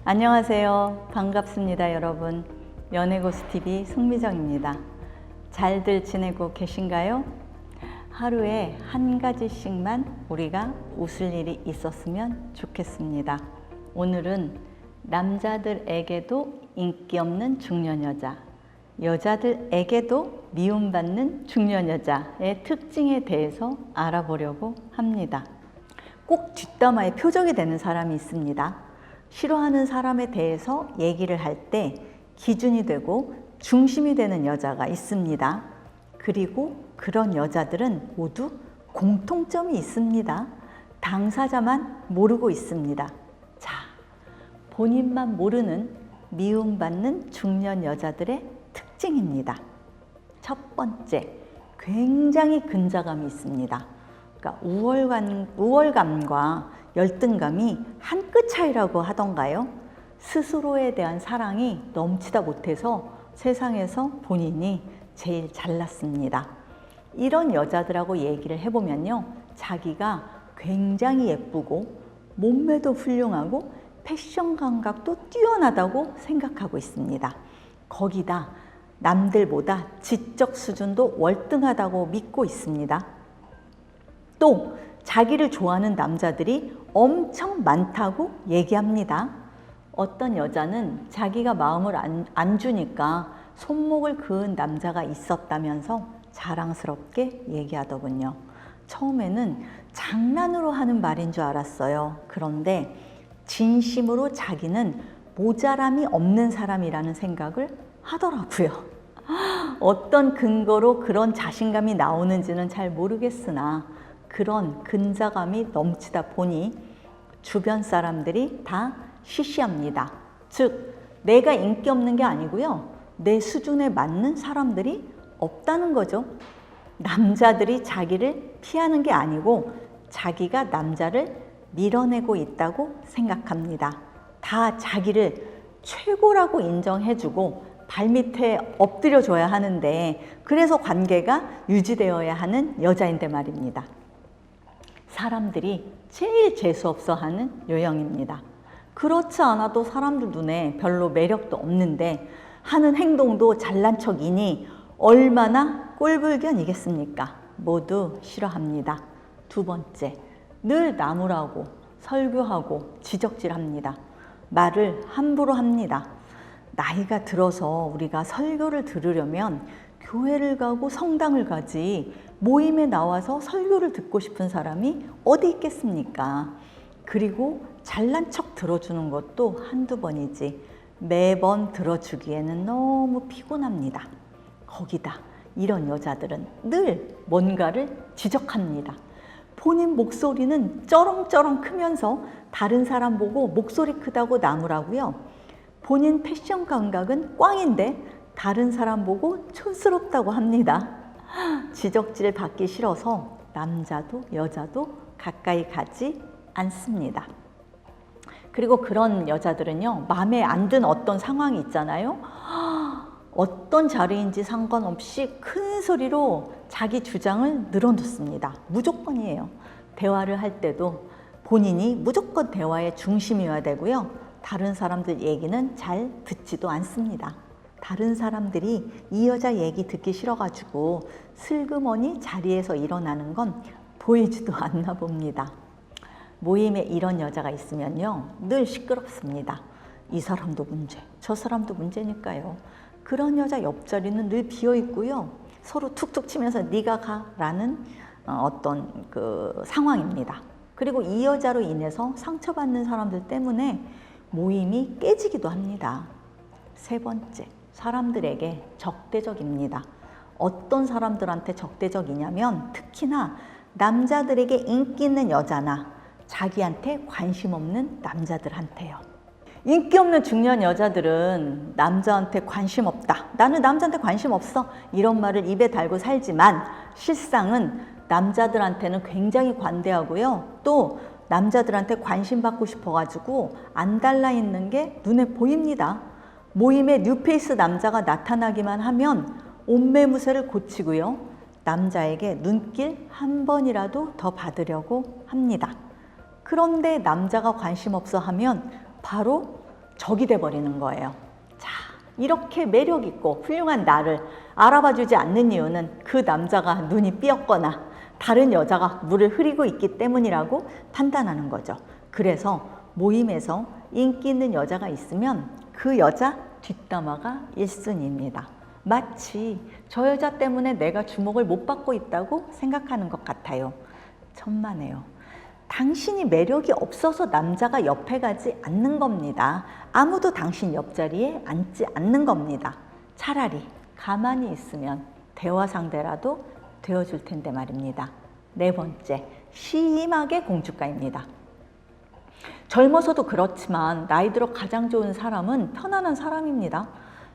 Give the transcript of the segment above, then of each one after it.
안녕하세요. 반갑습니다, 여러분. 연애고수TV 송미정입니다. 잘들 지내고 계신가요? 하루에 한 가지씩만 우리가 웃을 일이 있었으면 좋겠습니다. 오늘은 남자들에게도 인기 없는 중년 여자, 여자들에게도 미움받는 중년 여자의 특징에 대해서 알아보려고 합니다. 꼭 뒷담화의 표적이 되는 사람이 있습니다. 싫어하는 사람에 대해서 얘기를 할 때 기준이 되고 중심이 되는 여자가 있습니다. 그리고 그런 여자들은 모두 공통점이 있습니다. 당사자만 모르고 있습니다. 자, 본인만 모르는 미움받는 중년 여자들의 특징입니다. 첫 번째, 굉장히 근자감이 있습니다. 그러니까 우월감과 열등감이 한 끗 차이라고 하던가요? 스스로에 대한 사랑이 넘치다 못해서 세상에서 본인이 제일 잘났습니다. 이런 여자들하고 얘기를 해보면요, 자기가 굉장히 예쁘고 몸매도 훌륭하고 패션 감각도 뛰어나다고 생각하고 있습니다. 거기다 남들보다 지적 수준도 월등하다고 믿고 있습니다. 또 자기를 좋아하는 남자들이 엄청 많다고 얘기합니다. 어떤 여자는 자기가 마음을 안 주니까 손목을 그은 남자가 있었다면서 자랑스럽게 얘기하더군요. 처음에는 장난으로 하는 말인 줄 알았어요. 그런데 진심으로 자기는 모자람이 없는 사람이라는 생각을 하더라고요. 어떤 근거로 그런 자신감이 나오는지는 잘 모르겠으나 그런 근자감이 넘치다 보니 주변 사람들이 다 시시합니다. 즉, 내가 인기 없는 게 아니고요, 내 수준에 맞는 사람들이 없다는 거죠. 남자들이 자기를 피하는 게 아니고 자기가 남자를 밀어내고 있다고 생각합니다. 다 자기를 최고라고 인정해주고 발밑에 엎드려줘야 하는데, 그래서 관계가 유지되어야 하는 여자인데 말입니다. 사람들이 제일 재수없어하는 유형입니다. 그렇지 않아도 사람들 눈에 별로 매력도 없는데 하는 행동도 잘난 척이니 얼마나 꼴불견이겠습니까? 모두 싫어합니다. 두 번째, 늘 나무라고 설교하고 지적질합니다. 말을 함부로 합니다. 나이가 들어서 우리가 설교를 들으려면 교회를 가고 성당을 가지 모임에 나와서 설교를 듣고 싶은 사람이 어디 있겠습니까? 그리고 잘난 척 들어주는 것도 한두 번이지 매번 들어주기에는 너무 피곤합니다. 거기다 이런 여자들은 늘 뭔가를 지적합니다. 본인 목소리는 쩌렁쩌렁 크면서 다른 사람 보고 목소리 크다고 나무라고요. 본인 패션 감각은 꽝인데 다른 사람 보고 촌스럽다고 합니다. 지적질 받기 싫어서 남자도 여자도 가까이 가지 않습니다. 그리고 그런 여자들은요, 마음에 안 든 어떤 상황이 있잖아요. 어떤 자리인지 상관없이 큰 소리로 자기 주장을 늘어놓습니다. 무조건이에요. 대화를 할 때도 본인이 무조건 대화의 중심이어야 되고요, 다른 사람들 얘기는 잘 듣지도 않습니다. 다른 사람들이 이 여자 얘기 듣기 싫어가지고 슬그머니 자리에서 일어나는 건 보이지도 않나 봅니다. 모임에 이런 여자가 있으면요, 늘 시끄럽습니다. 이 사람도 문제, 저 사람도 문제니까요. 그런 여자 옆자리는 늘 비어 있고요, 서로 툭툭 치면서 네가 가라는 어떤 그 상황입니다. 그리고 이 여자로 인해서 상처받는 사람들 때문에 모임이 깨지기도 합니다. 세 번째, 사람들에게 적대적입니다. 어떤 사람들한테 적대적이냐면 특히나 남자들에게 인기 있는 여자나 자기한테 관심 없는 남자들한테요. 인기 없는 중년 여자들은 남자한테 관심 없다, 나는 남자한테 관심 없어, 이런 말을 입에 달고 살지만 실상은 남자들한테는 굉장히 관대하고요, 또 남자들한테 관심 받고 싶어가지고 안 달라 있는 게 눈에 보입니다. 모임에 뉴페이스 남자가 나타나기만 하면 옷매무새를 고치고요, 남자에게 눈길 한 번이라도 더 받으려고 합니다. 그런데 남자가 관심 없어 하면 바로 적이 돼버리는 거예요. 자, 이렇게 매력 있고 훌륭한 나를 알아봐 주지 않는 이유는 그 남자가 눈이 삐었거나 다른 여자가 물을 흐리고 있기 때문이라고 판단하는 거죠. 그래서 모임에서 인기 있는 여자가 있으면 그 여자 뒷담화가 1순위입니다. 마치 저 여자 때문에 내가 주목을 못 받고 있다고 생각하는 것 같아요. 천만에요. 당신이 매력이 없어서 남자가 옆에 가지 않는 겁니다. 아무도 당신 옆자리에 앉지 않는 겁니다. 차라리 가만히 있으면 대화 상대라도 되어줄 텐데 말입니다. 네 번째, 심하게 공주가입니다. 젊어서도 그렇지만 나이 들어 가장 좋은 사람은 편안한 사람입니다.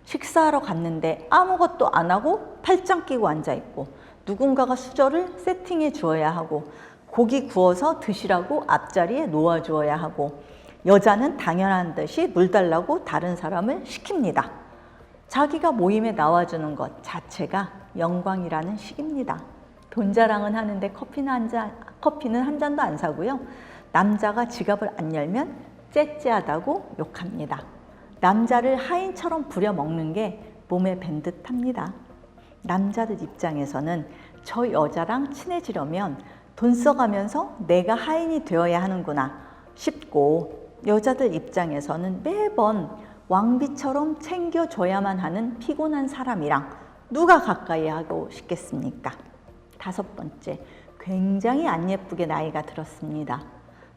식사하러 갔는데 아무것도 안 하고 팔짱 끼고 앉아있고 누군가가 수저를 세팅해 주어야 하고 고기 구워서 드시라고 앞자리에 놓아주어야 하고 여자는 당연한 듯이 물 달라고 다른 사람을 시킵니다. 자기가 모임에 나와주는 것 자체가 영광이라는 식입니다. 돈 자랑은 하는데 커피는 한 잔도 안 사고요. 남자가 지갑을 안 열면 째째하다고 욕합니다. 남자를 하인처럼 부려먹는 게 몸에 밴 듯합니다. 남자들 입장에서는 저 여자랑 친해지려면 돈 써가면서 내가 하인이 되어야 하는구나 싶고, 여자들 입장에서는 매번 왕비처럼 챙겨줘야만 하는 피곤한 사람이랑 누가 가까이 하고 싶겠습니까? 다섯 번째, 굉장히 안 예쁘게 나이가 들었습니다.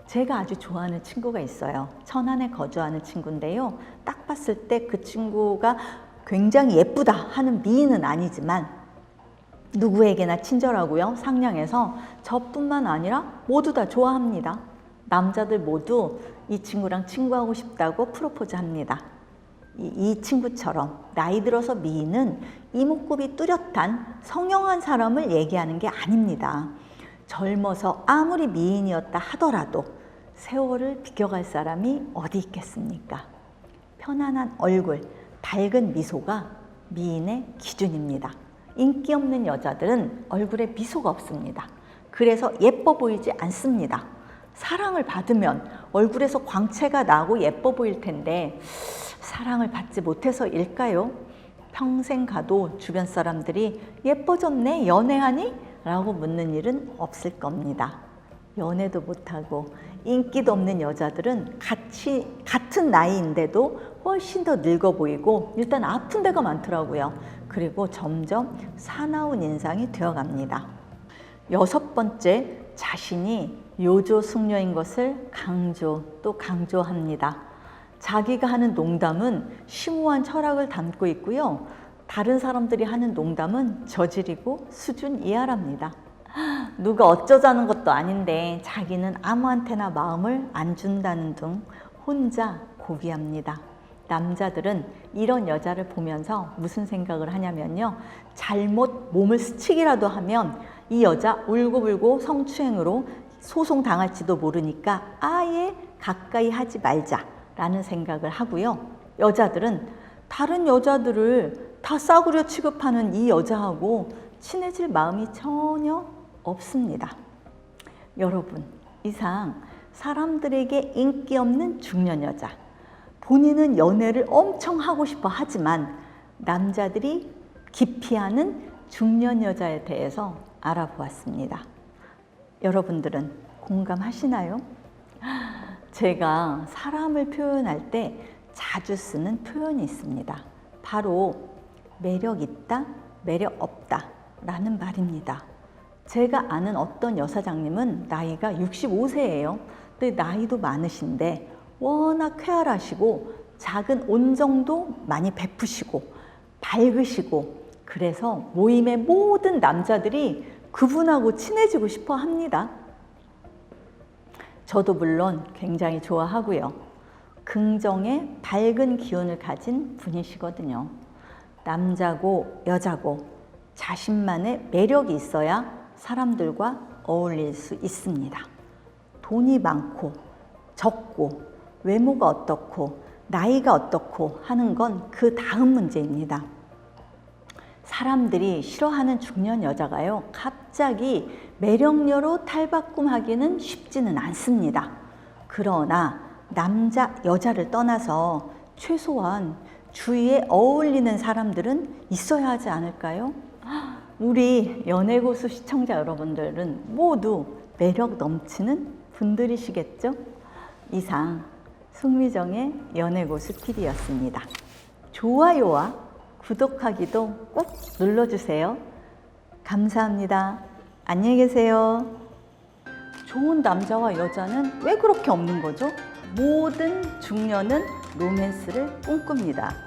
제가 아주 좋아하는 친구가 있어요. 천안에 거주하는 친구인데요. 딱 봤을 때 그 친구가 굉장히 예쁘다 하는 미인은 아니지만 누구에게나 친절하고요. 상냥해서 저뿐만 아니라 모두 다 좋아합니다. 남자들 모두 이 친구랑 친구하고 싶다고 프로포즈 합니다. 이 친구처럼 나이 들어서 미인은 이목구비 뚜렷한 성형한 사람을 얘기하는 게 아닙니다. 젊어서 아무리 미인이었다 하더라도 세월을 비껴갈 사람이 어디 있겠습니까? 편안한 얼굴, 밝은 미소가 미인의 기준입니다. 인기 없는 여자들은 얼굴에 미소가 없습니다. 그래서 예뻐 보이지 않습니다. 사랑을 받으면 얼굴에서 광채가 나고 예뻐 보일 텐데 사랑을 받지 못해서일까요? 평생 가도 주변 사람들이 예뻐졌네, 연애하니? 라고 묻는 일은 없을 겁니다. 연애도 못하고 인기도 없는 여자들은 같은 나이인데도 훨씬 더 늙어 보이고 일단 아픈 데가 많더라고요. 그리고 점점 사나운 인상이 되어갑니다. 여섯 번째, 자신이 요조숙녀인 것을 또 강조합니다. 자기가 하는 농담은 심오한 철학을 담고 있고요. 다른 사람들이 하는 농담은 저질이고 수준 이하랍니다. 누가 어쩌자는 것도 아닌데 자기는 아무한테나 마음을 안 준다는 등 혼자 고귀합니다. 남자들은 이런 여자를 보면서 무슨 생각을 하냐면요. 잘못 몸을 스치기라도 하면 이 여자 울고불고 성추행으로 소송당할지도 모르니까 아예 가까이 하지 말자라는 생각을 하고요. 여자들은 다른 여자들을 다 싸구려 취급하는 이 여자하고 친해질 마음이 전혀 없습니다. 여러분, 이상 사람들에게 인기 없는 중년 여자, 본인은 연애를 엄청 하고 싶어 하지만 남자들이 기피하는 중년 여자에 대해서 알아보았습니다. 여러분들은 공감하시나요? 제가 사람을 표현할 때 자주 쓰는 표현이 있습니다. 바로 매력 있다, 매력 없다 라는 말입니다. 제가 아는 어떤 여사장님은 나이가 65세예요. 근데 나이도 많으신데 워낙 쾌활하시고 작은 온정도 많이 베푸시고 밝으시고, 그래서 모임의 모든 남자들이 그분하고 친해지고 싶어 합니다. 저도 물론 굉장히 좋아하고요. 긍정의 밝은 기운을 가진 분이시거든요. 남자고 여자고 자신만의 매력이 있어야 사람들과 어울릴 수 있습니다. 돈이 많고 적고 외모가 어떻고 나이가 어떻고 하는 건 그 다음 문제입니다. 사람들이 싫어하는 중년 여자가요, 갑자기 매력녀로 탈바꿈하기는 쉽지는 않습니다. 그러나 남자, 여자를 떠나서 최소한 주위에 어울리는 사람들은 있어야 하지 않을까요? 우리 연애고수 시청자 여러분들은 모두 매력 넘치는 분들이시겠죠? 이상 송미정의 연애고수 TV였습니다. 좋아요와 구독하기도 꼭 눌러주세요. 감사합니다. 안녕히 계세요. 좋은 남자와 여자는 왜 그렇게 없는 거죠? 모든 중년은 로맨스를 꿈꿉니다.